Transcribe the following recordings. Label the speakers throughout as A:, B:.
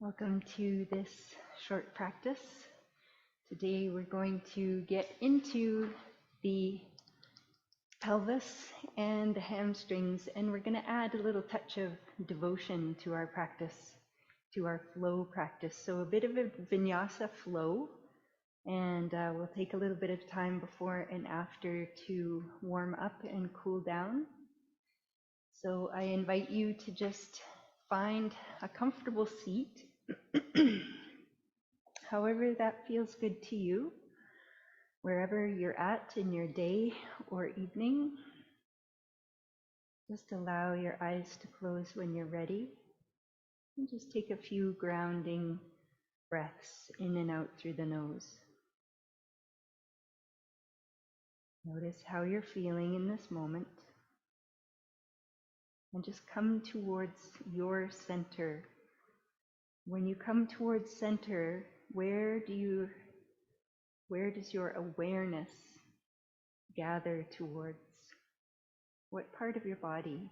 A: Welcome to this short practice. Today we're going to get into the pelvis and the hamstrings, and we're going to add a little touch of devotion to our practice, to our flow practice. So a bit of a vinyasa flow, and we'll take a little bit of time before and after to warm up and cool down. So I invite you to just find a comfortable seat, however that feels good to you, wherever you're at in your day or evening. Just allow your eyes to close when you're ready, and just take a few grounding breaths in and out through the nose. Notice how you're feeling in this moment, and just come towards your center. When you come towards center, where does your awareness gather towards? What part of your body?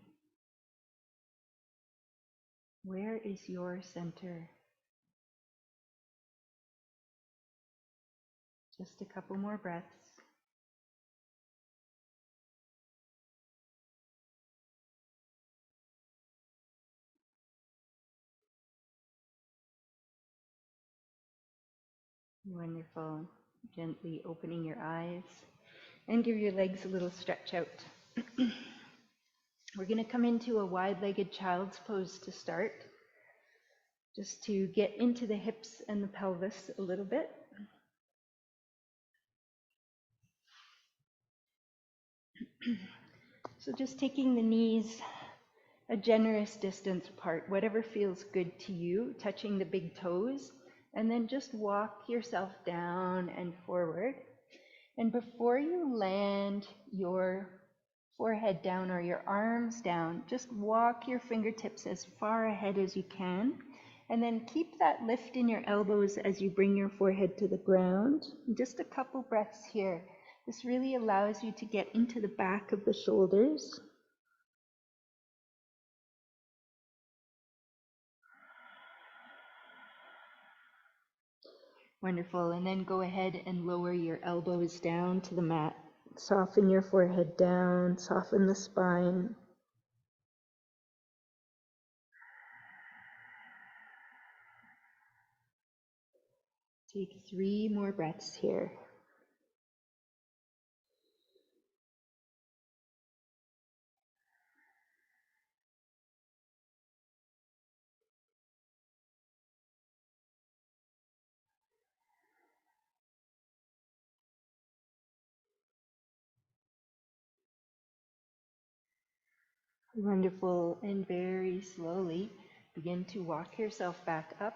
A: Where is your center? Just a couple more breaths. Wonderful. Gently opening your eyes and give your legs a little stretch out. We're going to come into a wide-legged child's pose to start, just to get into the hips and the pelvis a little bit. So just taking the knees a generous distance apart, whatever feels good to you, touching the big toes, and then just walk yourself down and forward. And before you land your forehead down or your arms down, just walk your fingertips as far ahead as you can, and then keep that lift in your elbows as you bring your forehead to the ground. Just a couple breaths here. This really allows you to get into the back of the shoulders. Wonderful. And then go ahead and lower your elbows down to the mat. Soften your forehead down, soften the spine. Take 3 more breaths here. Wonderful. And very slowly begin to walk yourself back up.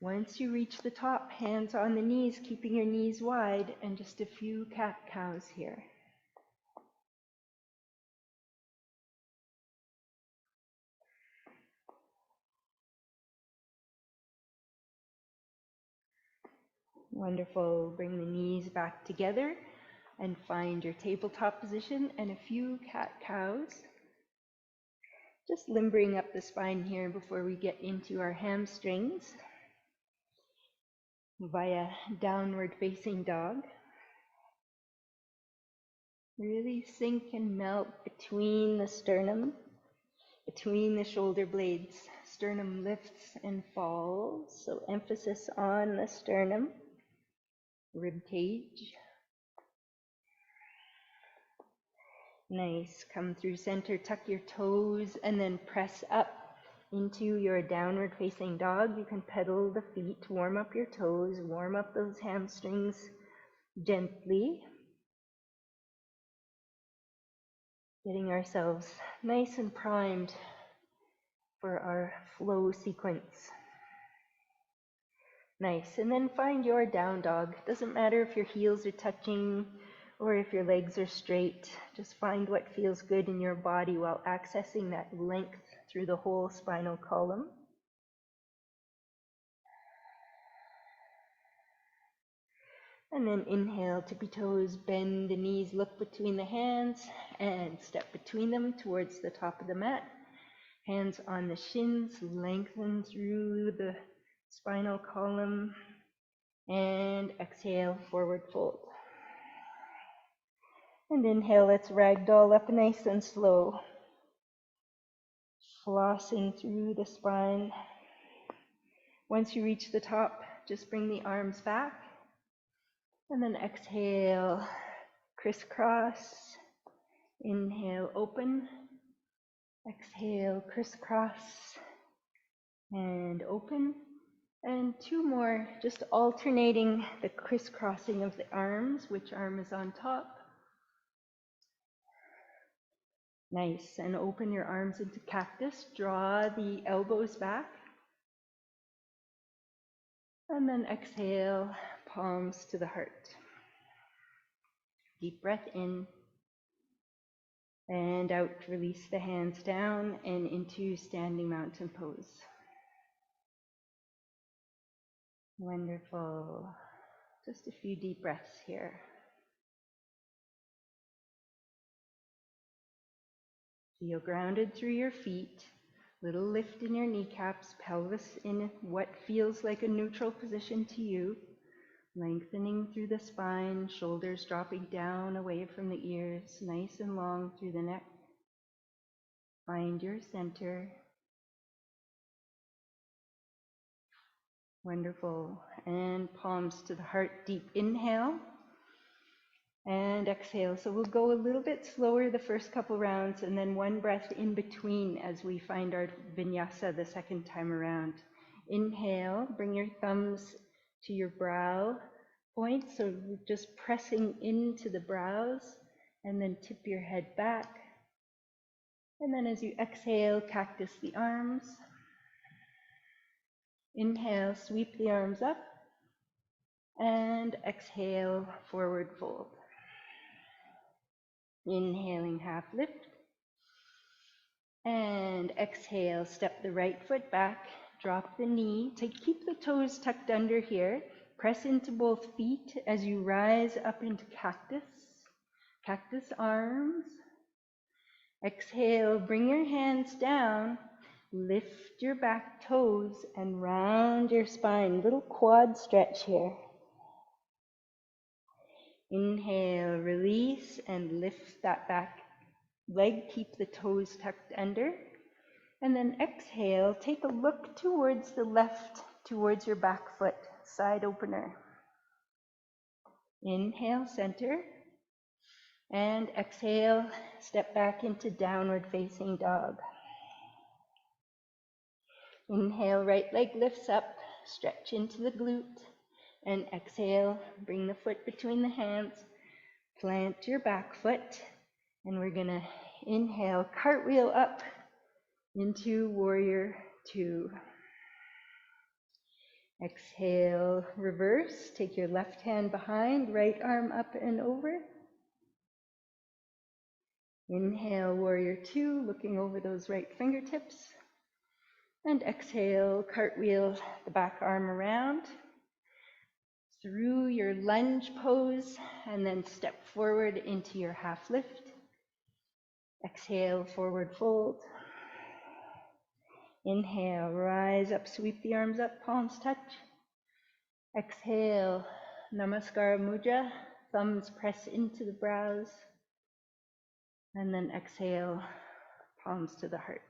A: Once you reach the top, hands on the knees, keeping your knees wide, and just a few cat-cows here. Wonderful. Bring the knees back together and find your tabletop position and a few cat-cows. Just limbering up the spine here before we get into our hamstrings via downward facing dog. Really sink and melt between the sternum, between the shoulder blades. Sternum lifts and falls, so emphasis on the sternum, rib cage. Nice. Come through center, tuck your toes, and then press up into your downward facing dog. You can pedal the feet, warm up your toes, warm up those hamstrings gently. Getting ourselves nice and primed for our flow sequence. Nice. And then find your down dog. Doesn't matter if your heels are touching or if your legs are straight. Just find what feels good in your body while accessing that length through the whole spinal column. And then inhale, tippy toes, bend the knees, look between the hands, and step between them towards the top of the mat. Hands on the shins, lengthen through the spinal column, and exhale, forward fold. And inhale, let's ragdoll up nice and slow, flossing through the spine. Once you reach the top, just bring the arms back, and then exhale, crisscross. Inhale, open. Exhale, crisscross and open. And two more, just alternating the crisscrossing of the arms. Which arm is on top? Nice. And open your arms into cactus. Draw the elbows back. And then exhale, palms to the heart. Deep breath in. And out, release the hands down and into standing mountain pose. Wonderful. Just a few deep breaths here. Feel grounded through your feet. Little lift in your kneecaps, pelvis in what feels like a neutral position to you. Lengthening through the spine, shoulders dropping down away from the ears, nice and long through the neck. Find your center. Wonderful. And palms to the heart, deep inhale. And exhale. So we'll go a little bit slower the first couple rounds, and then one breath in between as we find our vinyasa the second time around. Inhale, bring your thumbs to your brow point, so just pressing into the brows, and then tip your head back. And then as you exhale, cactus the arms. Inhale, sweep the arms up, and exhale, forward fold. Inhaling, half lift, and exhale, step the right foot back, drop the knee, keep the toes tucked under here, press into both feet as you rise up into cactus, cactus arms. Exhale, bring your hands down, lift your back toes and round your spine, little quad stretch here. Inhale, release and lift that back leg, keep the toes tucked under. And then exhale, take a look towards the left, towards your back foot, side opener. Inhale, center. And exhale, step back into downward facing dog. Inhale, right leg lifts up, stretch into the glute. And exhale, bring the foot between the hands, plant your back foot, and we're gonna inhale, cartwheel up into warrior two. Exhale, reverse, take your left hand behind, right arm up and over. Inhale, warrior two, looking over those right fingertips. And exhale, cartwheel the back arm around through your lunge pose, and then step forward into your half lift. Exhale, forward fold. Inhale, rise up, sweep the arms up, palms touch. Exhale, Namaskara Mudra, thumbs press into the brows. And then exhale, palms to the heart.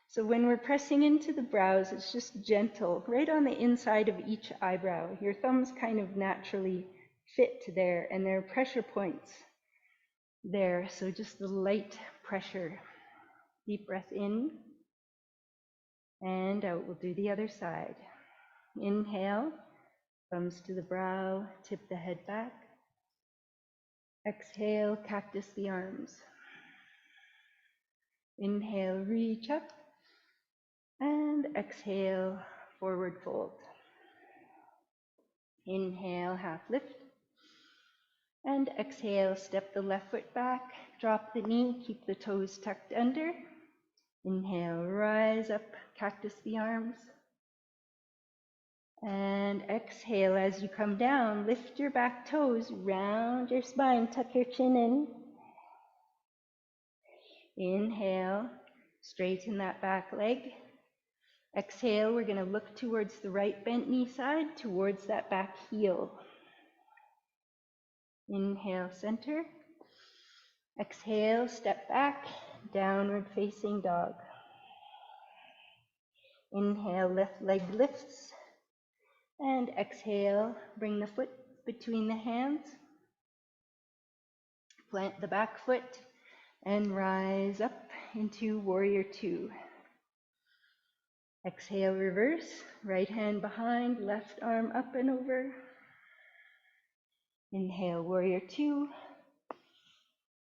A: So when we're pressing into the brows, it's just gentle, right on the inside of each eyebrow. Your thumbs kind of naturally fit there, and there are pressure points there. So just the light pressure. Deep breath in and out. We'll do the other side. Inhale, thumbs to the brow, tip the head back. Exhale, cactus the arms. Inhale, reach up. And exhale, forward fold. Inhale, half lift. And exhale, step the left foot back, drop the knee, keep the toes tucked under. Inhale, rise up, cactus the arms. And exhale, as you come down, lift your back toes, round your spine, tuck your chin in. Inhale, Straighten that back leg. Exhale, we're going to look towards the right bent knee side, towards that back heel. Inhale, center. Exhale, step back, downward facing dog. Inhale, left leg lifts. And exhale, bring the foot between the hands. Plant the back foot and rise up into warrior two. Exhale, reverse, right hand behind, left arm up and over. Inhale, warrior two.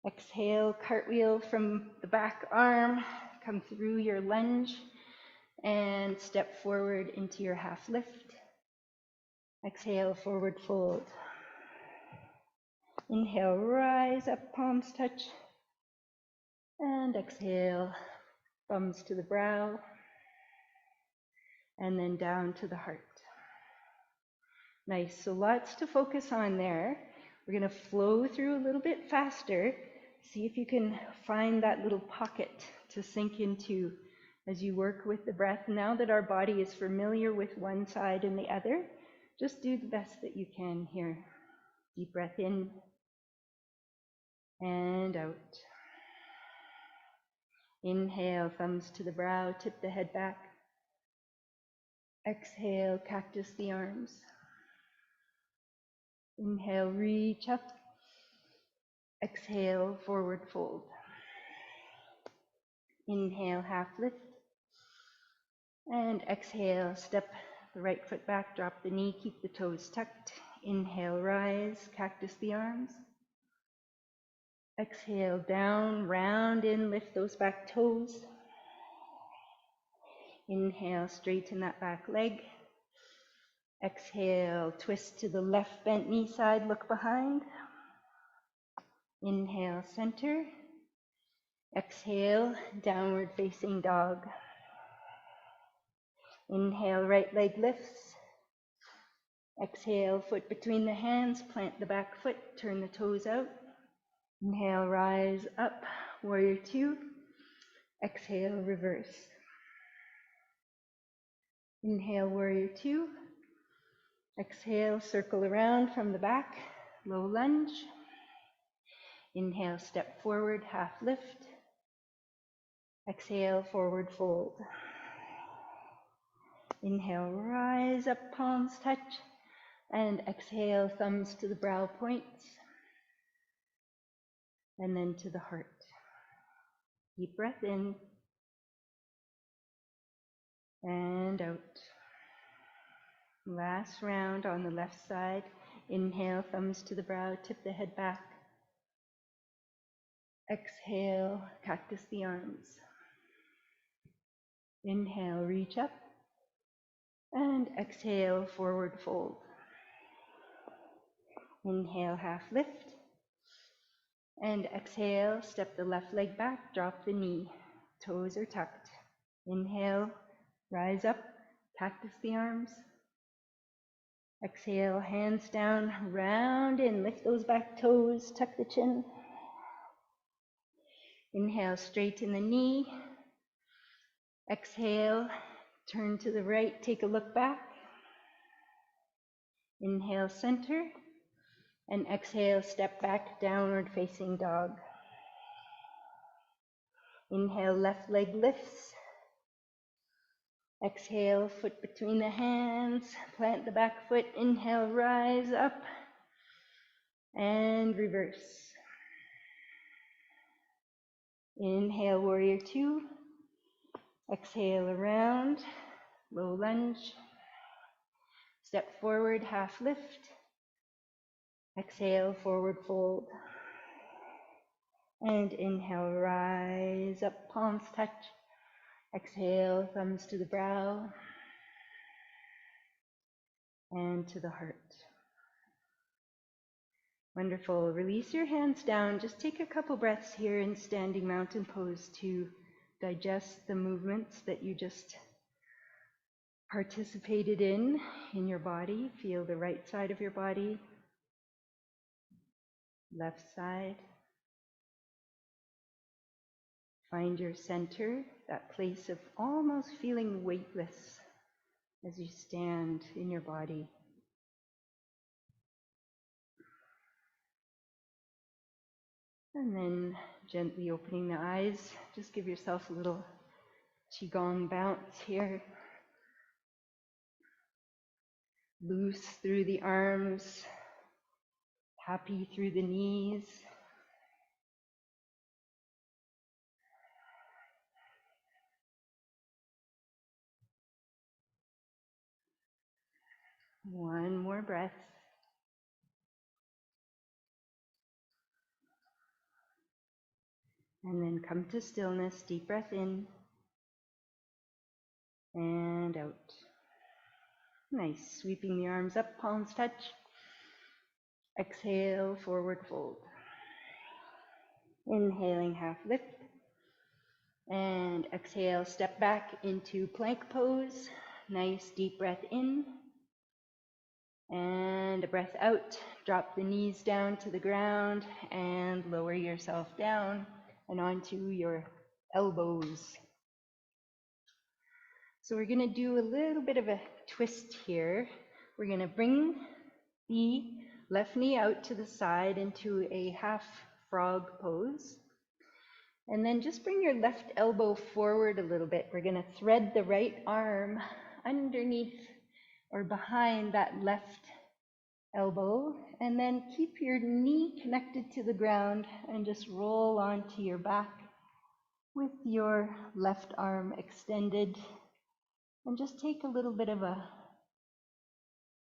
A: Exhale, cartwheel from the back arm, come through your lunge and step forward into your half lift. Exhale, forward fold. Inhale, rise up, palms touch. And exhale, thumbs to the brow. And then down to the heart. Nice, so lots to focus on there. We're going to flow through a little bit faster. See if you can find that little pocket to sink into as you work with the breath. Now that our body is familiar with one side and the other, just do the best that you can here. Deep breath in and out. Inhale, thumbs to the brow, tip the head back. Exhale, cactus the arms. Inhale, reach up. Exhale, forward fold. Inhale, half lift. And exhale, step the right foot back, drop the knee, keep the toes tucked. Inhale, rise, cactus the arms. Exhale, down, round in, lift those back toes. Inhale, straighten that back leg. Exhale, twist to the left bent knee side, look behind. Inhale, center. Exhale, downward facing dog. Inhale, right leg lifts. Exhale, foot between the hands, plant the back foot, turn the toes out. Inhale, rise up, warrior two. Exhale, reverse. Inhale, warrior two. Exhale, circle around from the back, low lunge. Inhale, step forward, half lift. Exhale, forward fold. Inhale, rise up, palms touch. And exhale, thumbs to the brow points. And then to the heart. Deep breath in. And out. Last round on the left side. Inhale, thumbs to the brow, tip the head back. Exhale, cactus the arms. Inhale, reach up. And exhale, forward fold. Inhale, half lift. And exhale, step the left leg back, drop the knee. Toes are tucked. Inhale, rise up, cactus the arms. Exhale, hands down, round in, lift those back toes, tuck the chin. Inhale, straighten the knee. Exhale, turn to the right, take a look back. Inhale, center. And exhale, step back, downward facing dog. Inhale, left leg lifts. Exhale, foot between the hands, plant the back foot. Inhale, rise up. And reverse. Inhale, warrior two. Exhale, around, low lunge. Step forward, half lift. Exhale, forward fold. And inhale, rise up, palms touch. Exhale, thumbs to the brow. And to the heart. Wonderful. Release your hands down. Just take a couple breaths here in standing mountain pose to digest the movements that you just participated in your body. Feel the right side of your body, left side. Find your center. that place of almost feeling weightless as you stand in your body. And then gently opening the eyes, just give yourself a little qigong bounce here. Loose through the arms, happy through the knees. One more breath. And then come to stillness, deep breath in and out. Nice, sweeping the arms up, palms touch. Exhale, forward fold. Inhaling, half lift. And exhale, step back into plank pose. Nice deep breath in. And a breath out. Drop the knees down to the ground and lower yourself down and onto your elbows. So we're going to do a little bit of a twist here. We're going to bring the left knee out to the side into a half frog pose. And then just bring your left elbow forward a little bit. We're going to thread the right arm underneath or behind that left elbow. And then keep your knee connected to the ground and just roll onto your back with your left arm extended. And just take a little bit of a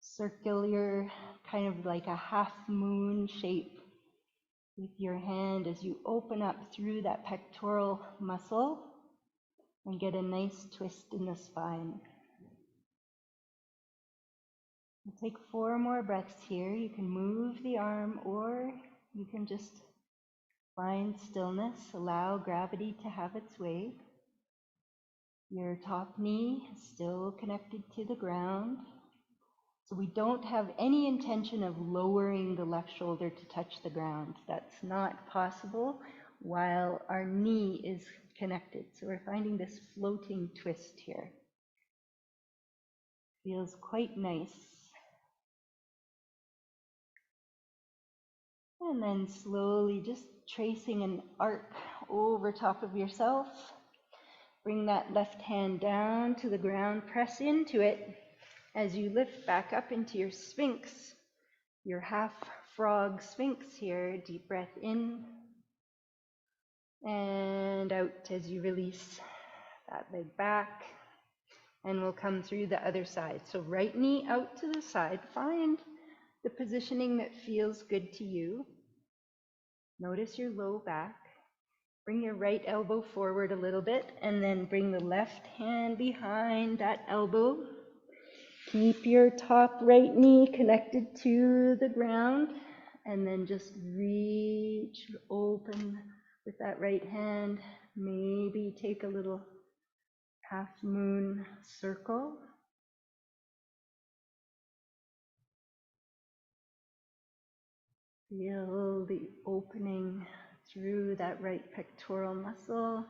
A: circular, kind of like a half moon shape with your hand as you open up through that pectoral muscle and get a nice twist in the spine. We'll take 4 more breaths here. You can move the arm or you can just find stillness, allow gravity to have its way. Your top knee is still connected to the ground. So we don't have any intention of lowering the left shoulder to touch the ground. That's not possible while our knee is connected. So we're finding this floating twist here. Feels quite nice. And then slowly just tracing an arc over top of yourself. Bring that left hand down to the ground, press into it as you lift back up into your sphinx, your half frog sphinx here. Deep breath in and out as you release that leg back. And we'll come through the other side. So right knee out to the side. Find the positioning that feels good to you. Notice your low back. Bring your right elbow forward a little bit and then bring the left hand behind that elbow. Keep your top right knee connected to the ground and then just reach open with that right hand. Maybe take a little half moon circle. Feel the opening through that right pectoral muscle,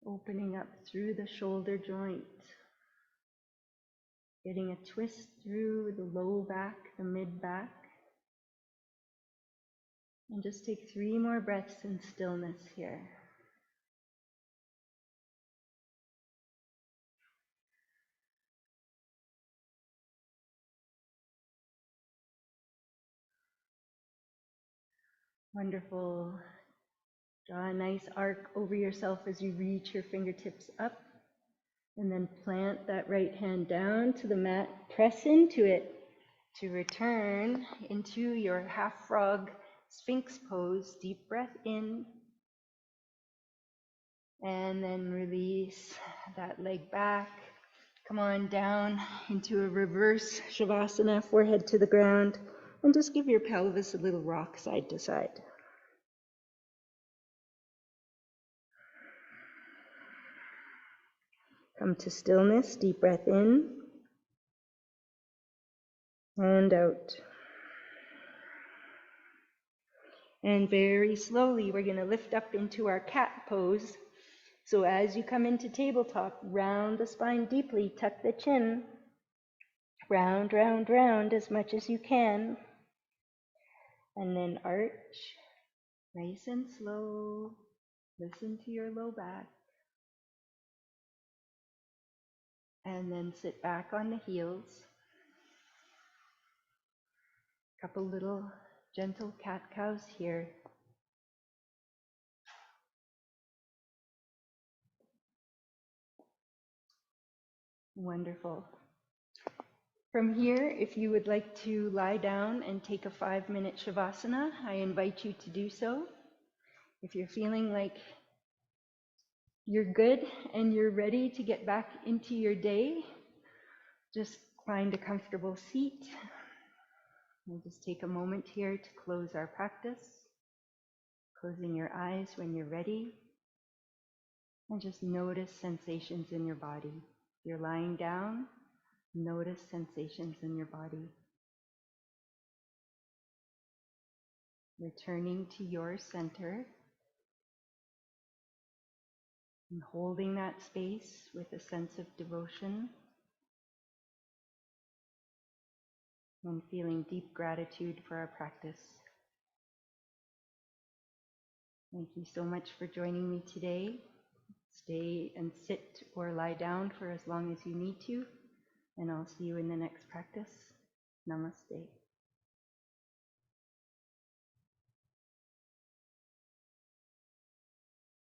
A: opening up through the shoulder joint, getting a twist through the low back, the mid back. And just take 3 more breaths in stillness here. Wonderful. Draw a nice arc over yourself as you reach your fingertips up. And then plant that right hand down to the mat. Press into it to return into your half frog sphinx pose. Deep breath in. And then release that leg back. Come on down into a reverse shavasana, forehead to the ground. And just give your pelvis a little rock side to side. Come to stillness, deep breath in and out. And very slowly, we're going to lift up into our cat pose. So as you come into tabletop, round the spine deeply, tuck the chin, round, round, round as much as you can, and then arch, nice and slow. Listen to your low back. And then sit back on the heels. Couple little gentle cat-cows here. Wonderful. From here, if you would like to lie down and take a 5-minute Shavasana, I invite you to do so. If you're feeling like you're good and you're ready to get back into your day, just find a comfortable seat. We'll just take a moment here to close our practice, closing your eyes when you're ready, and just notice sensations in your body. If you're lying down, notice sensations in your body. Returning to your center and holding that space with a sense of devotion and feeling deep gratitude for our practice. Thank you so much for joining me today. Stay and sit or lie down for as long as you need to, and I'll see you in the next practice. Namaste.